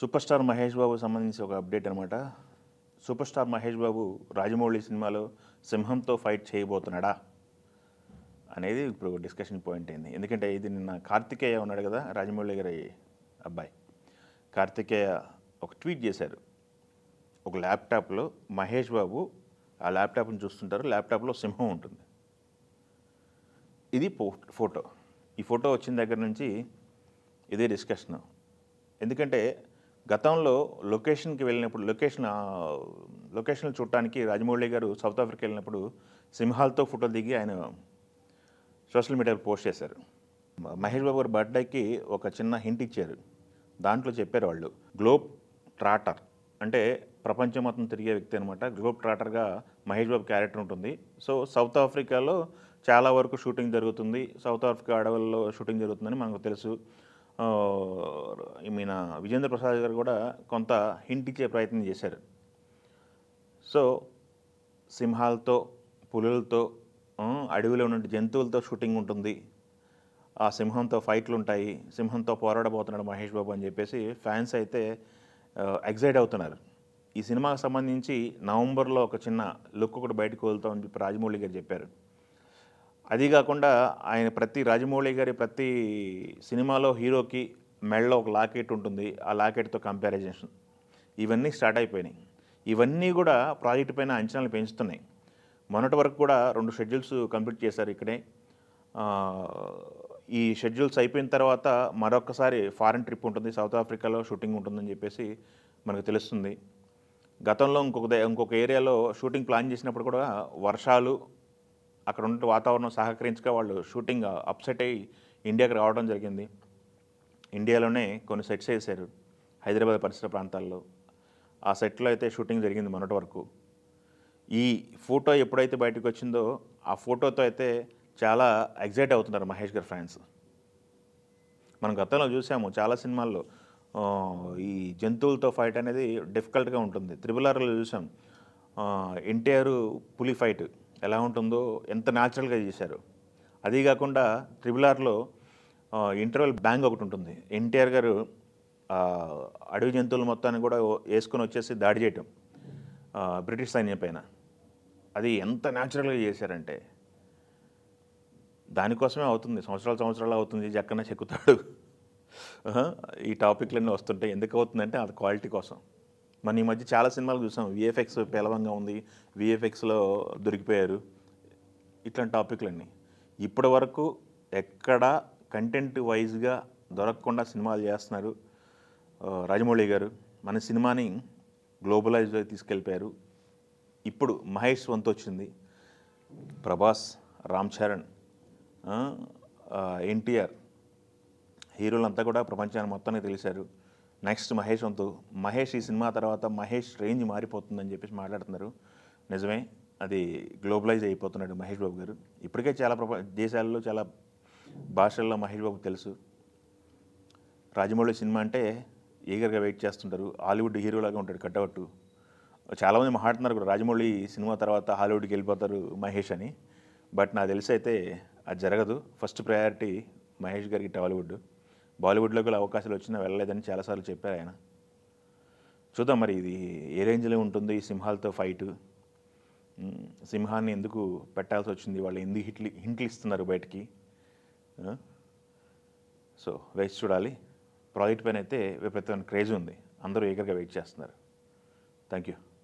Super star Mahesh బాబుకి సంబంధించి ఒక అప్డేట్ అనమాట. సూపర్ స్టార్ మహేష్ బాబు రాజమౌళి సినిమాలో సింహంతో ఫైట్ చేయబోతున్నాడా అనేది ఇప్పుడు డిస్కషన్ పాయింట్ అయింది. ఎందుకంటే ఇది నిన్న కార్తికేయ ఉన్నాడు కదా, రాజమౌళి గారి అబ్బాయి కార్తికేయ ఒక ట్వీట్ చేశారు. ఒక ల్యాప్టాప్లో మహేష్ బాబు ఆ ల్యాప్టాప్ని చూస్తుంటారు, ల్యాప్టాప్లో సింహం ఉంటుంది. ఇది ఫోటో. ఈ ఫోటో వచ్చిన దగ్గర నుంచి ఇదే డిస్కషన్. ఎందుకంటే గతంలో లొకేషన్కి వెళ్ళినప్పుడు లొకేషన్లు చూడటానికి రాజమౌళి గారు సౌత్ ఆఫ్రికా వెళ్ళినప్పుడు సింహాలతో ఫోటో దిగి ఆయన సోషల్ మీడియాలో పోస్ట్ చేశారు. మహేష్ బాబు గారి బర్త్డేకి ఒక చిన్న హింట్ ఇచ్చారు. దాంట్లో చెప్పారు వాళ్ళు గ్లోబ్ ట్రాటర్ అంటే ప్రపంచం మొత్తం తిరిగే వ్యక్తి అనమాట. గ్లోబ్ ట్రాటర్గా మహేష్ బాబు క్యారెక్టర్ ఉంటుంది. సో సౌత్ ఆఫ్రికాలో చాలా వరకు షూటింగ్ జరుగుతుంది, సౌత్ ఆఫ్రికా అడవుల్లో షూటింగ్ జరుగుతుందని మనకు తెలుసు. ఈయన విజేంద్ర ప్రసాద్ గారు కూడా కొంత హింట్ ఇచ్చే ప్రయత్నం చేశారు. సో సింహాలతో, పులులతో, అడవిలో ఉన్న జంతువులతో షూటింగ్ ఉంటుంది, ఆ సింహంతో ఫైట్లు ఉంటాయి, సింహంతో పోరాడబోతున్నాడు మహేష్ బాబు అని చెప్పేసి ఫ్యాన్స్ అయితే ఎగ్జైట్ అవుతున్నారు. ఈ సినిమాకి సంబంధించి నవంబర్లో ఒక చిన్న లుక్ ఒకటి బయటకు వెళ్తామని చెప్పి రాజమౌళి గారు చెప్పారు. అది కాకుండా ఆయన రాజమౌళి గారి ప్రతి సినిమాలో హీరోకి మెడలో ఒక లాకెట్ ఉంటుంది, ఆ లాకెట్తో కంపారిజన్ ఇవన్నీ స్టార్ట్ అయిపోయినాయి. ఇవన్నీ కూడా ప్రాజెక్ట్ పైన అంచనాలు పెంచుతున్నాయి. మొన్నటి వరకు కూడా 2 షెడ్యూల్స్ కంప్లీట్ చేశారు ఇక్కడే. ఈ షెడ్యూల్స్ అయిపోయిన తర్వాత మరొకసారి ఫారెన్ ట్రిప్ ఉంటుంది, సౌత్ ఆఫ్రికాలో షూటింగ్ ఉంటుందని చెప్పేసి మనకు తెలుస్తుంది. గతంలో ఇంకొక ఏరియాలో షూటింగ్ ప్లాన్ చేసినప్పుడు కూడా వర్షాలు, అక్కడ ఉన్న వాతావరణం సహకరించక వాళ్ళు షూటింగ్ అప్సెట్ అయ్యి ఇండియాకి రావడం జరిగింది. ఇండియాలోనే కొన్ని సెట్స్ వేశారు హైదరాబాద్ పరిసర ప్రాంతాల్లో. ఆ సెట్లో అయితే షూటింగ్ జరిగింది మొన్నటి వరకు. ఈ ఫోటో ఎప్పుడైతే బయటకు వచ్చిందో ఆ ఫోటోతో అయితే చాలా ఎగ్జైట్ అవుతున్నారు మహేష్ గారి ఫ్యాన్స్. మనం గతంలో చూసాము చాలా సినిమాల్లో ఈ జంతువులతో ఫైట్ అనేది డిఫికల్ట్గా ఉంటుంది. RRRలో చూసాం ఎన్టీఆర్ పులి ఫైట్ ఎలా ఉంటుందో ఎంత న్యాచురల్గా చేశారు. అదీ కాకుండా RRRలో ఇంటర్వెల్ బ్యాంగ్ ఒకటి ఉంటుంది. ఎన్టీఆర్ గారు అడవి జంతువుల మొత్తాన్ని కూడా వేసుకొని వచ్చేసి దాడి చేయటం బ్రిటిష్ సైన్యం పైన, అది ఎంత న్యాచురల్గా చేశారంటే దానికోసమే అవుతుంది, సంవత్సరాలు అవుతుంది జక్కన చెక్కుతాడు ఈ టాపిక్లన్నీ వస్తుంటాయి. ఎందుకు అవుతుందంటే అది క్వాలిటీ కోసం. మన ఈ మధ్య చాలా సినిమాలు చూసాం, VFX పేలవంగా ఉంది, VFXలో దొరికిపోయారు, ఇట్లాంటి టాపిక్లన్నీ. ఇప్పటి వరకు ఎక్కడ కంటెంట్ వైజ్గా దొరకకుండా సినిమాలు చేస్తున్నారు రాజమౌళి గారు. మన సినిమాని గ్లోబలైజ్గా తీసుకెళ్ళిపోయారు. ఇప్పుడు మహేష్ వంతు వచ్చింది. ప్రభాస్, రామ్ చరణ్, ఎన్టీఆర్ హీరోలంతా కూడా ప్రపంచాన్ని మొత్తానికి తెలిసారు. నెక్స్ట్ మహేష్ వంతు. మహేష్ ఈ సినిమా తర్వాత మహేష్ రేంజ్ మారిపోతుందని చెప్పేసి మాట్లాడుతున్నారు. నిజమే, అది గ్లోబలైజ్ అయిపోతున్నాడు మహేష్ బాబు గారు. ఇప్పటికే చాలా దేశాల్లో చాలా భాషల్లో మహేష్ బాబు తెలుసు. రాజమౌళి సినిమా అంటే ఈగర్గా వెయిట్ చేస్తుంటారు. హాలీవుడ్ హీరోలాగా ఉంటాడు కట్అవుట్. చాలామంది మాట్లాడుతున్నారు కూడా రాజమౌళి సినిమా తర్వాత హాలీవుడ్కి వెళ్ళిపోతారు మహేష్ అని. బట్ నాకు తెలిసి అయితే అది జరగదు. ఫస్ట్ ప్రయారిటీ మహేష్ గారికి టాలీవుడ్. బాలీవుడ్లో కూడా అవకాశాలు వచ్చినా వెళ్ళలేదని చాలాసార్లు చెప్పారు ఆయన. చూద్దాం మరి ఇది ఏ రేంజ్లో ఉంటుంది. ఈ సింహాలతో ఫైటు, సింహాన్ని ఎందుకు పెట్టాల్సి వచ్చింది, వాళ్ళు ఎందుకు హింట్లు ఇస్తున్నారు బయటికి. సో వేచి చూడాలి. ప్రాజెక్ట్ పైన అయితే విపరీతమైన క్రేజ్ ఉంది, అందరూ ఈగర్గా వెయిట్ చేస్తున్నారు. Thank you.